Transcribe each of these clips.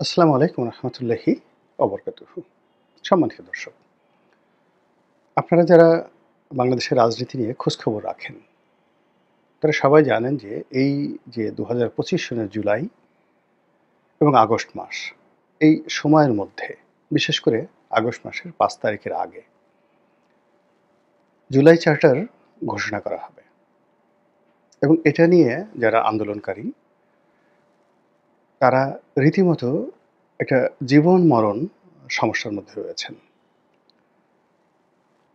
আসসালামু আলাইকুম রহমতুল্লাহি অবরকাতুহু। সম্মানিত দর্শক, আপনারা যারা বাংলাদেশের রাজনীতি নিয়ে খোঁজখবর রাখেন, তারা সবাই জানেন যে এই যে ২০২৫ সনের জুলাই এবং আগস্ট মাস, এই সময়ের মধ্যে বিশেষ করে আগস্ট মাসের ৫ তারিখের আগে জুলাই চার্টার ঘোষণা করা হবে এবং এটা নিয়ে যারা আন্দোলনকারী তারা রীতিমতো একটা জীবন মরণ সমস্যার মধ্যে রয়েছেন।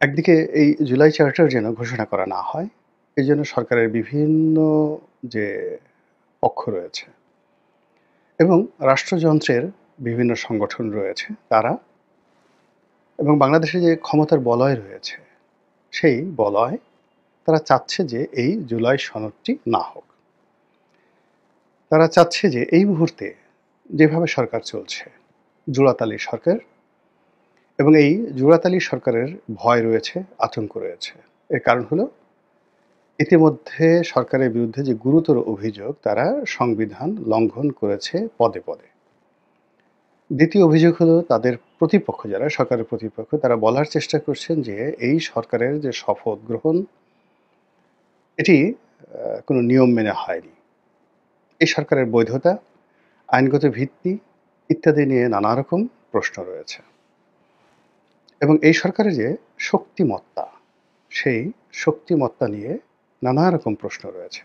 একদিকে এই জুলাই চার্টার যেন ঘোষণা করা না হয়, এজন্য সরকারের বিভিন্ন যে পক্ষ রয়েছে এবং রাষ্ট্রযন্ত্রের বিভিন্ন সংগঠন রয়েছে তারা এবং বাংলাদেশে যে ক্ষমতার বলয় রয়েছে সেই বলয় তারা চাচ্ছে যে এই জুলাই সনদটি না হোক। তারা চাচ্ছে যে এই মুহূর্তে যেভাবে সরকার চলছে, জোড়াতালি সরকার, এবং এই জোড়াতালি সরকারের ভয় রয়েছে, আতঙ্ক রয়েছে। এর কারণ হলো ইতিমধ্যে সরকারের বিরুদ্ধে যে গুরুতর অভিযোগ, তারা সংবিধান লঙ্ঘন করেছে পদে পদে। দ্বিতীয় অভিযোগ হলো তাদের প্রতিপক্ষ, যারা সরকারের প্রতিপক্ষ, তারা বলার চেষ্টা করছেন যে এই সরকারের যে শপথ গ্রহণ এটি কোনো নিয়ম মেনে হয়নি। এই সরকারের বৈধতা, আইনগত ভিত্তি ইত্যাদি নিয়ে নানা রকম প্রশ্ন রয়েছে এবং এই সরকারের যে শক্তিমত্তা, সেই শক্তিমত্তা নিয়ে নানা রকম প্রশ্ন রয়েছে।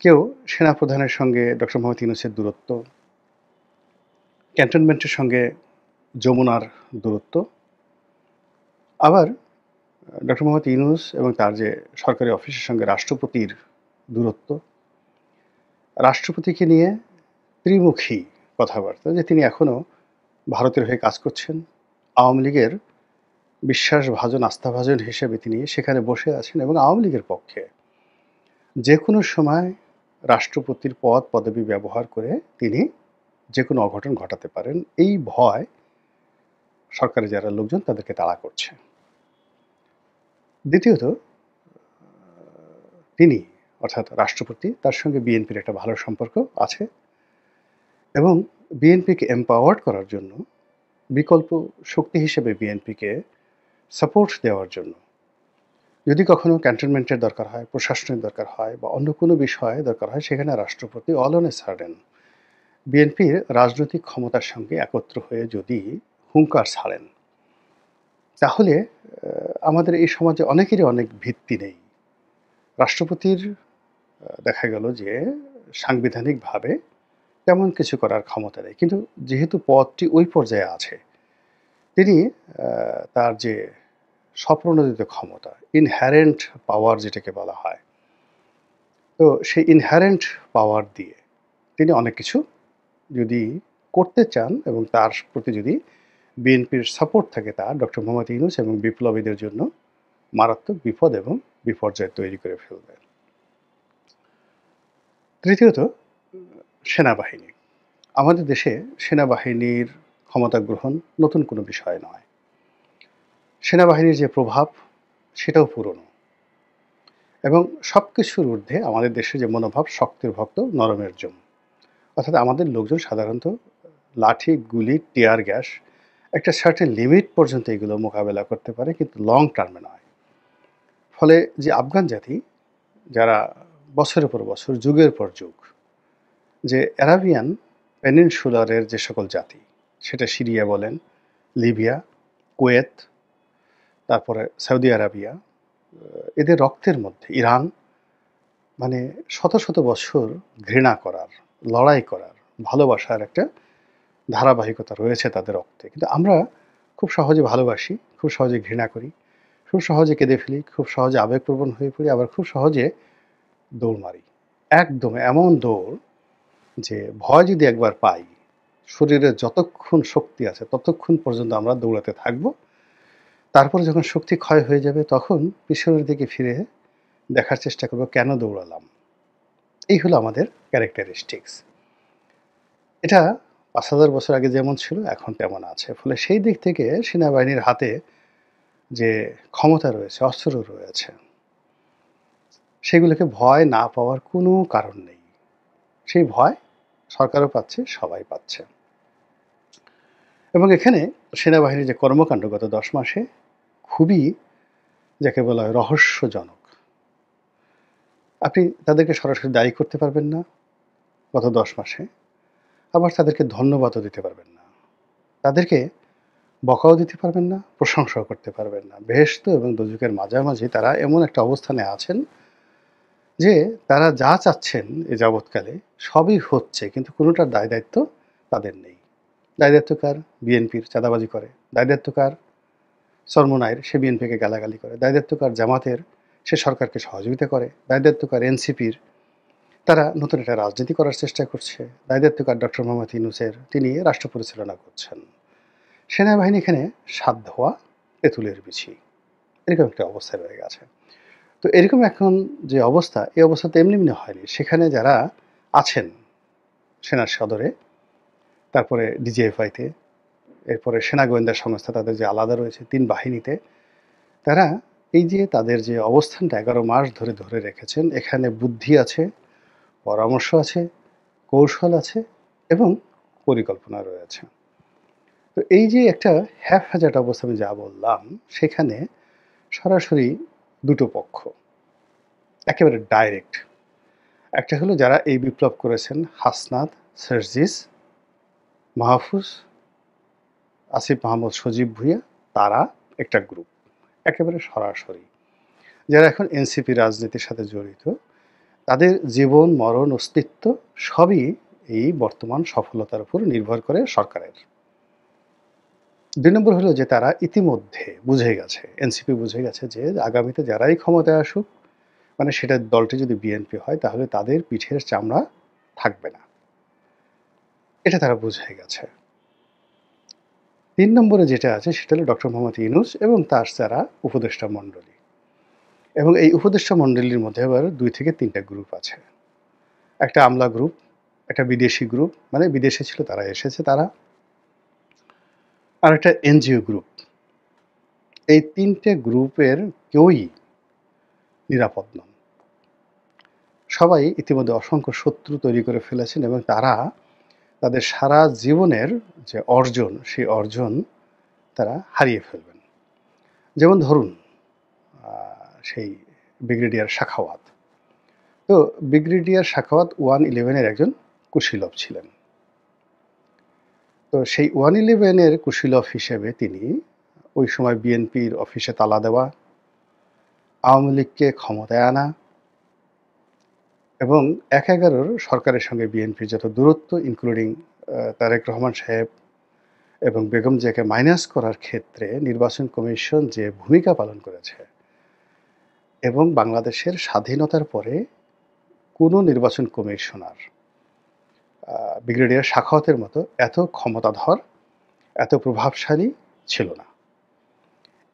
কেউ সেনাপ্রধানের সঙ্গে ডক্টর মোহাম্মদ ইউনূসের দূরত্ব, ক্যান্টনমেন্টের সঙ্গে যমুনার দূরত্ব, আবার ডক্টর মোহাম্মদ ইউনূস এবং তার যে সরকারি অফিসের সঙ্গে রাষ্ট্রপতির দূরত্ব, রাষ্ট্রপতিকে নিয়ে ত্রিমুখী কথাবার্তা, যে তিনি এখনও ভারতের হয়ে কাজ করছেন, আওয়ামী লীগের বিশ্বাসভাজন আস্থাভাজন হিসেবে তিনি সেখানে বসে আছেন এবং আওয়ামী লীগের পক্ষে যে কোনো সময় রাষ্ট্রপতির পদ পদবি ব্যবহার করে তিনি যে কোনো অঘটন ঘটাতে পারেন, এই ভয় সরকারের যারা লোকজন তাদেরকে তাড়া করছে। দ্বিতীয়ত, তিনি অর্থাৎ রাষ্ট্রপতি, তার সঙ্গে বিএনপির একটা ভালো সম্পর্ক আছে এবং বিএনপিকে এম্পাওয়ার্ড করার জন্য, বিকল্প শক্তি হিসেবে বিএনপিকে সাপোর্ট দেওয়ার জন্য যদি কখনো ক্যান্টনমেন্টের দরকার হয়, প্রশাসনের দরকার হয় বা অন্য কোনো বিষয়ে দরকার হয়, সেখানে রাষ্ট্রপতি অল অন এ সাডেন বিএনপির রাজনৈতিক ক্ষমতার সঙ্গে একত্র হয়ে যদি হুঙ্কার ছাড়েন, তাহলে আমাদের এই সমাজে অনেকেরই অনেক ভিত্তি নেই। রাষ্ট্রপতির দেখা গেল যে সাংবিধানিকভাবে তেমন কিছু করার ক্ষমতা নেই, কিন্তু যেহেতু পদটি ওই পর্যায়ে আছে, তিনি তার যে স্বপ্রণোদিত ক্ষমতা, ইনহ্যারেন্ট পাওয়ার যেটাকে বলা হয়, তো সেই ইনহ্যারেন্ট পাওয়ার দিয়ে তিনি অনেক কিছু যদি করতে চান এবং তার প্রতি যদি বিএনপির সাপোর্ট থাকে, তার ডক্টর মোহাম্মদ ইউনূস এবং বিপ্লবীদের জন্য মারাত্মক বিপদ এবং বিপর্যয় তৈরি করে ফেলবে। তৃতীয়ত, সেনাবাহিনী। আমাদের দেশে সেনাবাহিনীর ক্ষমতা গ্রহণ নতুন কোনো বিষয় নয়। সেনাবাহিনীর যে প্রভাব সেটাও পুরনো এবং সব কিছুর ঊর্ধ্বে আমাদের দেশে যে মনোভাব, শক্তের ভক্ত নরমের জম। অর্থাৎ আমাদের লোকজন সাধারণত লাঠি, গুলি, টিয়ার গ্যাস একটা সার্টেন লিমিট পর্যন্ত এগুলো মোকাবেলা করতে পারে, কিন্তু লং টার্মে নয়। ফলে যে আফগান জাতি, যারা বছরের পর বছর, যুগের পর যুগ, যে অ্যারাবিয়ান পেনিনসুলারের যে সকল জাতি, সেটা সিরিয়া বলেন, লিবিয়া, কুয়েত, তারপরে সৌদি আরাবিয়া, এদের রক্তের মধ্যে ইরান, মানে শত শত বছর ঘৃণা করার, লড়াই করার, ভালোবাসার একটা ধারাবাহিকতা রয়েছে তাদের রক্তে। কিন্তু আমরা খুব সহজে ভালোবাসি, খুব সহজে ঘৃণা করি, খুব সহজে কেঁদে ফেলি, খুব সহজে আবেগপ্রবণ হয়ে পড়ি, আবার খুব সহজে দৌড় মারি। একদম এমন দৌড় যে ভয় যদি একবার পাই, শরীরে যতক্ষণ শক্তি আছে ততক্ষণ পর্যন্ত আমরা দৌড়াতে থাকবো। তারপরে যখন শক্তি ক্ষয় হয়ে যাবে, তখন পিছনের দিকে ফিরে দেখার চেষ্টা করবো কেন দৌড়ালাম। এই হলো আমাদের ক্যারেক্টারিস্টিক্স। এটা ৫,০০০ বছর আগে যেমন ছিল এখন তেমন আছে। ফলে সেই দিক থেকে সেনাবাহিনীর হাতে যে ক্ষমতা রয়েছে, অস্ত্র রয়েছে, সেগুলোকে ভয় না পাওয়ার কোনো কারণ নেই। সেই ভয় সরকারও পাচ্ছে, সবাই পাচ্ছে। এবং এখানে সেনাবাহিনীর যে কর্মকাণ্ড গত ১০ মাসে খুবই যাকে বলা হয় রহস্যজনক। আপনি তাদেরকে সরাসরি দায়ী করতে পারবেন না গত ১০ মাসে, আবার তাদেরকে ধন্যবাদও দিতে পারবেন না। তাদেরকে বকাও দিতে পারবেন না, প্রশংসাও করতে পারবেন না। বেহেশত এবং দোজখের মাঝামাঝি তারা এমন একটা অবস্থানে আছেন যে তারা যা চাচ্ছেন এ যাবৎকালে সবই হচ্ছে, কিন্তু কোনোটার দায়-দায়িত্ব তাদের নেই। দায়-দায়িত্ব কার? বিএনপির, চাঁদাবাজি করে। দায়-দায়িত্ব কার? চরমোনাইর, সে বিএনপিকে গালাগালি করে। দায়-দায়িত্ব কার? জামাতের, সে সরকারকে সহযোগিতা করে। দায়-দায়িত্ব কার? এনসিপির, তারা নতুন একটা রাজনীতি করার চেষ্টা করছে। দায়-দায়িত্ব কার? ডক্টর মোহাম্মদ ইউনূসের, তিনি রাষ্ট্র পরিচালনা করছেন। সেনাবাহিনী এখানে সাত ধোয়া তেঁতুলের বিচি, এরকম একটা অবস্থায় রয়ে গেছে। তো এরকম এখন যে অবস্থা, এই অবস্থা তো এমনি এমনি হয়নি। সেখানে যারা আছেন সেনার সদরে, তারপরে ডিজিএফআইতে, এরপরে সেনা গোয়েন্দা সংস্থা তাদের যে আলাদা রয়েছে ৩ বাহিনীতে, তারা এই যে তাদের যে অবস্থানটা ১১ মাস ধরে ধরে রেখেছেন, এখানে বুদ্ধি আছে, পরামর্শ আছে, কৌশল আছে এবং পরিকল্পনা রয়েছে। তো এই যে একটা হ্যাফহ্যাজার্ড অবস্থা আমি যা বললাম, সেখানে সরাসরি দুটো পক্ষ একেবারে ডাইরেক্ট। একটা হলো যারা এই বিপ্লব করেছেন, হাসনাত, সার্জিস, মাহফুজ, আসিফ মাহমুদ, সজীব ভুঁইয়া, তারা একটা গ্রুপ একেবারে সরাসরি, যারা এখন এনসিপি রাজনীতির সাথে জড়িত, তাদের জীবন মরণ অস্তিত্ব সবই এই বর্তমান সফলতার উপর নির্ভর করে সরকারের। ২ নম্বর হলো যে তারা ইতিমধ্যে বুঝে গেছে, এনসিপি বুঝে গেছে যে আগামীতে যারাই ক্ষমতায় আসুক, মানে সেটা দলটি যদি বিএনপি হয়, তাহলে তাদের পিঠের চামড়া থাকবে না। এটা তারা বুঝে গেছে। ৩ নম্বরে যেটা আছে সেটা হলো ডক্টর মোহাম্মদ ইউনূস এবং তার যারা উপদেষ্টা মণ্ডলী। এবং এই উপদেষ্টা মণ্ডলীর মধ্যে আবার ২ থেকে ৩টা গ্রুপ আছে। একটা আমলা গ্রুপ, একটা বিদেশি গ্রুপ, মানে বিদেশে ছিল তারা এসেছে তারা, আর একটা এনজিও গ্রুপ। এই ৩টে গ্রুপের কেউই নিরাপদ নন। সবাই ইতিমধ্যে অসংখ্য শত্রু তৈরি করে ফেলেছেন এবং তারা তাদের সারা জীবনের যে অর্জন, সেই অর্জন তারা হারিয়ে ফেলবেন। যেমন ধরুন সেই ব্রিগেডিয়ার সাখাওয়াত। তো ব্রিগেডিয়ার সাখাওয়াত 111 এর একজন কুশীলব ছিলেন। তো সেই 111 এর কুশীলব হিসেবে তিনি ওই সময় বিএনপির অফিসে তালা দেওয়া, আওয়ামী লীগকে ক্ষমতায় আনা এবং ১/১১ সরকারের সঙ্গে বিএনপির যত দূরত্ব, ইনক্লুডিং তারেক রহমান সাহেব এবং বেগম জিয়াকে মাইনাস করার ক্ষেত্রে নির্বাচন কমিশন যে ভূমিকা পালন করেছে, এবং বাংলাদেশের স্বাধীনতার পরে কোনো নির্বাচন কমিশনার ব্রিগেডিয়ার সাখাওয়াতের মতো এত ক্ষমতাধর, এত প্রভাবশালী ছিল না।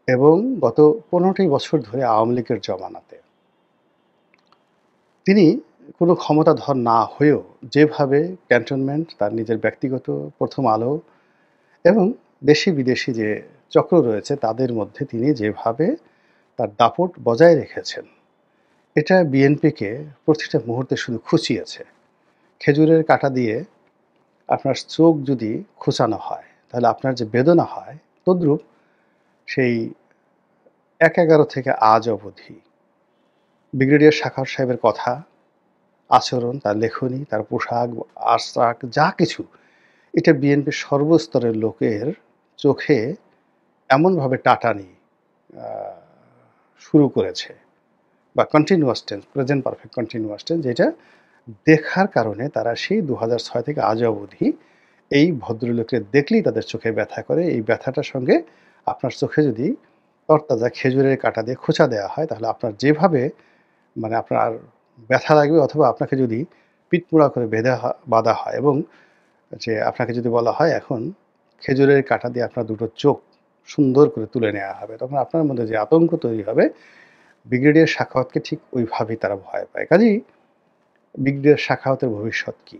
এবং গত ১৫টি বছর ধরে আওয়ামী লীগের জমানাতে তিনি কোনো ক্ষমতাধর না হয়েও যেভাবে ক্যান্টনমেন্ট, তার নিজের ব্যক্তিগত প্রথম আলো এবং দেশি বিদেশি যে চক্র রয়েছে তাদের মধ্যে তিনি যেভাবে তার দাপট বজায় রেখেছেন, এটা বিএনপিকে প্রতিটা মুহূর্তে শুধু খুঁচিয়েছে। খেজুরের কাঁটা দিয়ে আপনার চোখ যদি খোঁচানো হয়, তাহলে আপনার যে বেদনা হয়, তদ্রূপ সেই ১/১১ থেকে আজ অবধি ব্রিগেডিয়ার সাখাওয়াত সাহেবের কথা, আচরণ, তার লেখনী, তার পোশাক, আশাক, যা কিছু, এটা বিএনপির সর্বস্তরের লোকের চোখে এমনভাবে টাটানি শুরু করেছে, বা continuous tense, present perfect continuous tense, যেটা দেখার কারণে তারা সেই ২০০৬ থেকে আজ অবধি এই ভদ্রলোকের দেখলেই তাদের চোখে ব্যথা করে। এই ব্যথাটার সঙ্গে আপনার চোখে যদি তরতাজা খেজুরের কাঁটা দিয়ে খোঁচা দেওয়া হয়, তাহলে আপনার যেভাবে মানে আপনার ব্যথা লাগবে, অথবা আপনাকে যদি পিঠমোড়া করে বাঁধা হয় এবং যে আপনাকে যদি বলা হয় এখন খেজুরের কাঁটা দিয়ে আপনার দুটো চোখ সুন্দর করে তুলে নেওয়া হবে, তখন আপনার মধ্যে যে আতঙ্ক তৈরি হবে, ব্রিগেডিয়ার সাখাওয়াতকে ঠিক ওইভাবেই তারা ভয় পায়। কাজেই ব্রিগেডিয়ার সাখাওয়াতের ভবিষ্যৎ কী?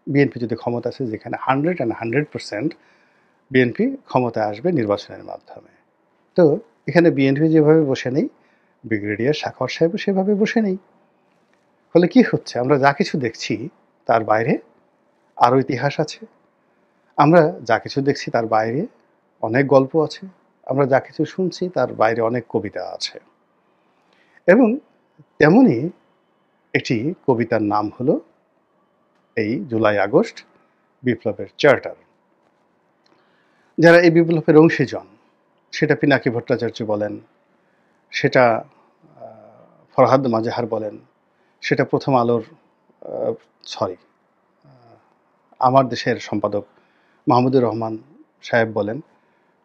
বিএনপি যদি ক্ষমতা আছে, যেখানে 100% বিএনপি ক্ষমতায় আসবে নির্বাচনের মাধ্যমে। তো এখানে বিএনপি যেভাবে বসে নেই, ব্রিগেডিয়ার সাখাওয়াত সাহেবও সেভাবে বসে নেই। ফলে কি হচ্ছে? আমরা যা কিছু দেখছি তার বাইরে আরও ইতিহাস আছে। আমরা যা কিছু দেখছি তার বাইরে অনেক গল্প আছে। আমরা যা কিছু শুনছি তার বাইরে অনেক কবিতা আছে। এবং তেমনই একটি কবিতার নাম হলো এই জুলাই আগস্ট বিপ্লবের চার্টার। যারা এই বিপ্লবের অংশীজন, সেটা পিনাকি ভট্টাচার্য বলেন, সেটা ফরহাদ মাজহার বলেন, সেটা প্রথম আলোর সরি আমার দেশের সম্পাদক মাহমুদুর রহমান সাহেব বলেন,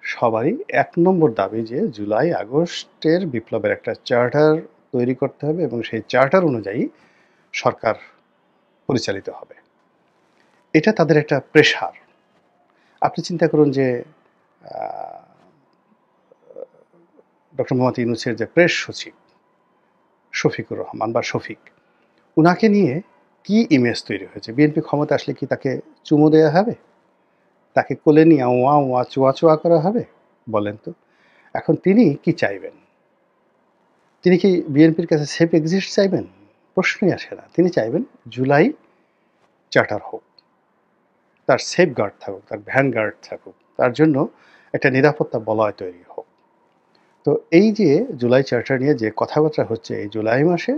সবারই এক নম্বর দাবি যে জুলাই আগস্টের বিপ্লবের একটা চার্টার তৈরি করতে হবে এবং সেই চার্টার অনুযায়ী সরকার পরিচালিত হবে। এটা তাদের একটা প্রেশার। আপনি চিন্তা করুন যে ডক্টর মোহাম্মদ ইউনূসের যে প্রেস সচিব শফিকুর রহমান বা শফিক, উনাকে নিয়ে কি ইমেজ তৈরি হয়েছে? বিএনপি ক্ষমতা আসলে কি তাকে চুমু দেওয়া হবে? তাকে কোলে নিয়ে ওয়া ওয়া চোয়া চোয়া করা হবে? বলেন তো। এখন তিনি কি চাইবেন? তিনি কি বিএনপির কাছে সেফ এক্সিট চাইবেন? প্রশ্নই আসে না। তিনি চাইবেন জুলাই চার্টার হোক, তার সেফ গার্ড থাকুক, তার ভ্যান গার্ড থাকুক, তার জন্য একটা নিরাপত্তা বলয় তৈরি হোক। তো এই যে জুলাই চার্টার নিয়ে যে কথাবার্তা হচ্ছে এই জুলাই মাসে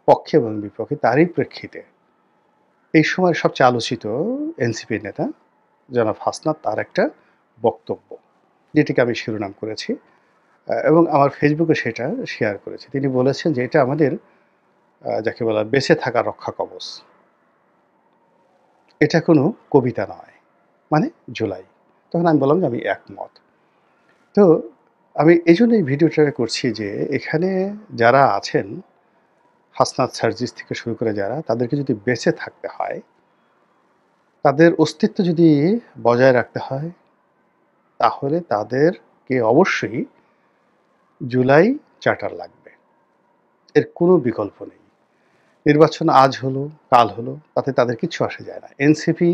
পক্ষে এবং বিপক্ষে, তারই প্রেক্ষিতে এই সময় সবচেয়ে আলোচিত এনসিপির নেতা জনাব হাসনাত তার একটা বক্তব্য, যেটিকে আমি শিরোনাম করেছি এবং আমার ফেসবুকে সেটা শেয়ার করেছি। তিনি বলেছেন যে এটা আমাদের যাকে বলা বেঁচে থাকা রক্ষা কবচ, এটা কোনো কবিতা নয়, মানে জুলাই। তখন আমি বললাম যে আমি একমত। তো আমি এই জন্য এই ভিডিওটা করছি যে এখানে যারা আছেন, হাসনাত সার্জিস থেকে শুরু করে যারা, তাদেরকে যদি বেঁচে থাকতে হয়, তাদের অস্তিত্ব যদি বজায় রাখতে হয়, তাহলে তাদেরকে অবশ্যই জুলাই চার্টার লাগবে। এর কোনো বিকল্প নেই। নির্বাচন আজ হলো, কাল হলো, তাতে তাদের কিচ্ছু আসে যায় না। এনসিপি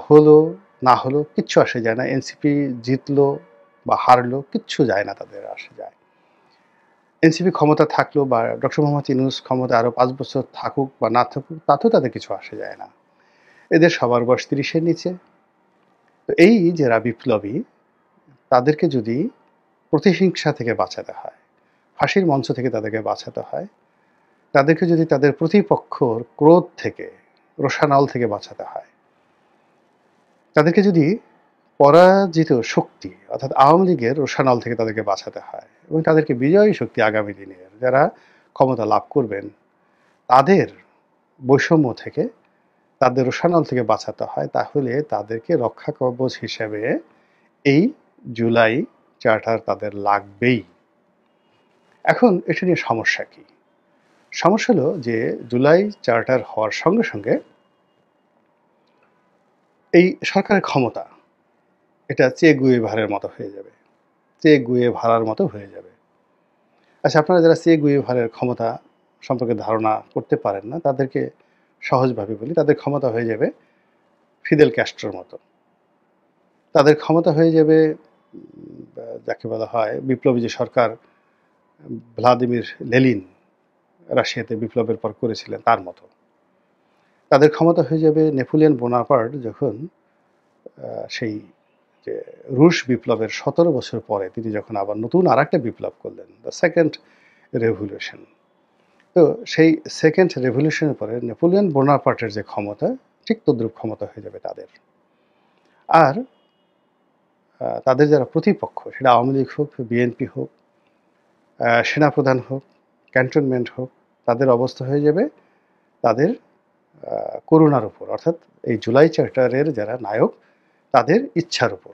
হলো না হলো কিচ্ছু আসে যায় না। এনসিপি জিতলো বা হারলো কিচ্ছু যায় না, তাদের আসে যায়। এনসিপি ক্ষমতা থাকলো বা ডক্টর মোহাম্মদ ইউনূস ক্ষমতা আরও 5 বছর থাকুক বা না থাকুক, তাতেও তাদের কিছু আসে যায় না। এদের সবার বয়স 30-এর নিচে। তো এই যারা বিপ্লবী, তাদেরকে যদি প্রতিহিংসা থেকে বাঁচাতে হয়, ফাঁসির মঞ্চ থেকে তাদেরকে বাঁচাতে হয়, তাদেরকে যদি তাদের প্রতিপক্ষর ক্রোধ থেকে, রোষানল থেকে বাঁচাতে হয়, তাদেরকে যদি পরাজিত শক্তি অর্থাৎ আওয়ামী লীগের রোষানল থেকে তাদেরকে বাঁচাতে হয় এবং তাদেরকে বিজয়ী শক্তি আগামী দিনের যারা ক্ষমতা লাভ করবেন তাদের বৈষম্য থেকে, তাদের রোষানল থেকে বাঁচাতে হয়, তাহলে তাদেরকে রক্ষা কবচ হিসেবে এই জুলাই চার্টার তাদের লাগবেই। এখন এটা নিয়ে সমস্যা কি? সমস্যা হলো যে জুলাই চার্টার হওয়ার সঙ্গে সঙ্গে এই সরকারের ক্ষমতা এটা চে গুয়েভারের মতো হয়ে যাবে, চে গুয়েভারার মতো হয়ে যাবে। আচ্ছা, আপনারা যারা চে গুয়েভারের ক্ষমতা সম্পর্কে ধারণা করতে পারেন না, তাদেরকে সহজভাবে বলি, তাদের ক্ষমতা হয়ে যাবে ফিদেল ক্যাস্ট্রোর মতো। তাদের ক্ষমতা হয়ে যাবে যাকে বলা হয় বিপ্লবী যে সরকার ভ্লাদিমির লেনিন রাশিয়াতে বিপ্লবের পর করেছিলেন তার মতো। তাদের ক্ষমতা হয়ে যাবে নেপোলিয়ন বোনাপার্ট যখন সেই যে রুশ বিপ্লবের 17 বছর পরে তিনি যখন আবার নতুন আরেকটা বিপ্লব করলেন, দ্য সেকেন্ড রেভলিউশন। তো সেই সেকেন্ড রেভলিউশনের পরে নেপোলিয়ন বোনাপার্টের যে ক্ষমতা, ঠিক তদ্রূপ ক্ষমতা হয়ে যাবে তাদের। আর তাদের যারা প্রতিপক্ষ, সেটা আওয়ামী লীগ হোক, বিএনপি হোক, সেনাপ্রধান হোক, ক্যান্টনমেন্ট হোক, তাদের অবস্থা হয়ে যাবে তাদের করুণার উপর, অর্থাৎ এই জুলাই চার্টারের যারা নায়ক তাদের ইচ্ছার উপর।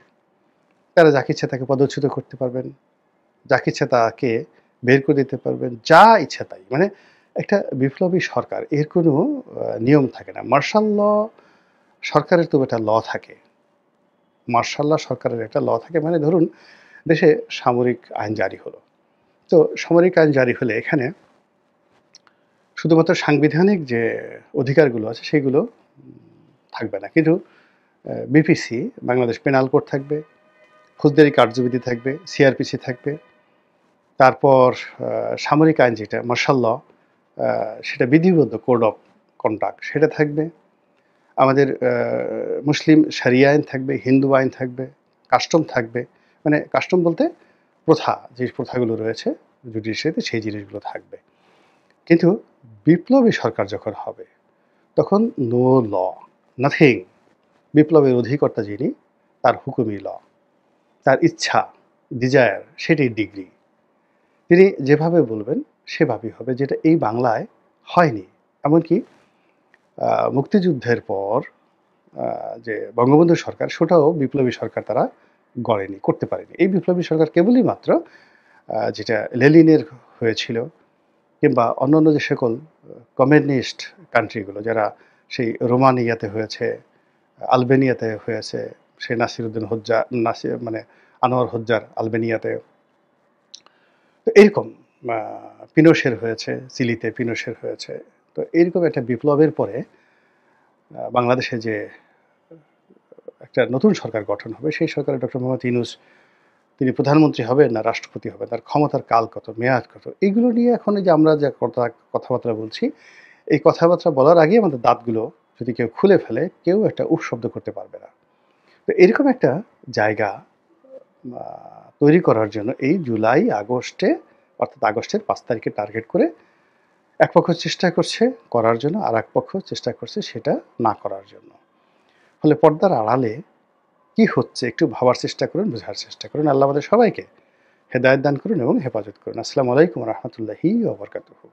তারা যাকে ইচ্ছা তাকে পদচ্যুত করতে পারবেন, যাকে ইচ্ছা তাকে বের করে দিতে পারবেন, যা ইচ্ছা তাই। মানে একটা বিপ্লবী সরকার, এর কোনো নিয়ম থাকে না। মার্শাল ল সরকারের তো একটা ল থাকে, মার্শাল ল সরকারের একটা ল থাকে। মানে ধরুন দেশে সামরিক আইন জারি হলো, তো সামরিক আইন জারি হলে এখানে শুধুমাত্র সাংবিধানিক যে অধিকারগুলো আছে সেগুলো থাকবে না, কিন্তু বিপিসি বাংলাদেশ পেনাল কোড থাকবে, ফৌজদারি কার্যবিধি থাকবে, সিআরপিসি থাকবে, তারপর সামরিক আইন যেটা মার্শাল ল, সেটা বিধিবদ্ধ কোড অফ কন্ডাক্ট সেটা থাকবে। আমাদের মুসলিম শরিয়া আইন থাকবে, হিন্দু আইন থাকবে, কাস্টম থাকবে। মানে কাস্টম বলতে প্রথা, যে প্রথাগুলো রয়েছে জুডিশিয়ারিতে সেই জিনিসগুলো থাকবে। কিন্তু বিপ্লবী সরকার যখন হবে তখন নো ল, নাথিং। বিপ্লবের অধিকর্তা যিনি, তার হুকুমই ল, তার ইচ্ছা, ডিজায়ার সেটাই ডিগ্রি। তিনি যেভাবে বলবেন সেভাবেই হবে, যেটা এই বাংলায় হয়নি। এমনকি মুক্তিযুদ্ধের পর যে বঙ্গবন্ধু সরকার, সেটাও বিপ্লবী সরকার তারা গড়েনি, করতে পারেনি। এই বিপ্লবী সরকার কেবলই মাত্র যেটা লেনিনের হয়েছিল, কিংবা অন্যান্য যে সকল কমিউনিস্ট কান্ট্রিগুলো, যারা সেই রোমানিয়াতে হয়েছে, আলবেনিয়াতে হয়েছে, সেই নাসিরুদ্দিন হোজ্জা, নাসির মানে আনোয়ার হোজ্জার আলবেনিয়াতে, তো এরকম পিনোশের হয়েছে, চিলিতে পিনোশের হয়েছে। তো এরকম একটা বিপ্লবের পরে বাংলাদেশে যে একটা নতুন সরকার গঠন হবে, সেই সরকারে ডক্টর মোহাম্মদ ইউনূস তিনি প্রধানমন্ত্রী হবেন না রাষ্ট্রপতি হবেন, তার ক্ষমতার কাল কত, মেয়াদ কত, এগুলো নিয়ে এখন এই যে আমরা যে কথাবার্তা বলছি, এই কথাবার্তা বলার আগে আমাদের দাঁতগুলো যদি কেউ খুলে ফেলে, কেউ একটা উফ শব্দ করতে পারবে না। তো এরকম একটা জায়গা তৈরি করার জন্য এই জুলাই আগস্টে, অর্থাৎ আগস্টের 5 তারিখে টার্গেট করে এক পক্ষ চেষ্টা করছে করার জন্য, আর এক পক্ষ চেষ্টা করছে সেটা না করার জন্য। ফলে পর্দার আড়ালে কি হচ্ছে একটু ভাবার চেষ্টা করুন, বোঝার চেষ্টা করুন। আল্লাহ আমাদের সবাইকে হেদায়েত দান করুন এবং হেফাজত করুন। আসসালামু আলাইকুম ওয়া রাহমাতুল্লাহি ওয়া বারাকাতুহু।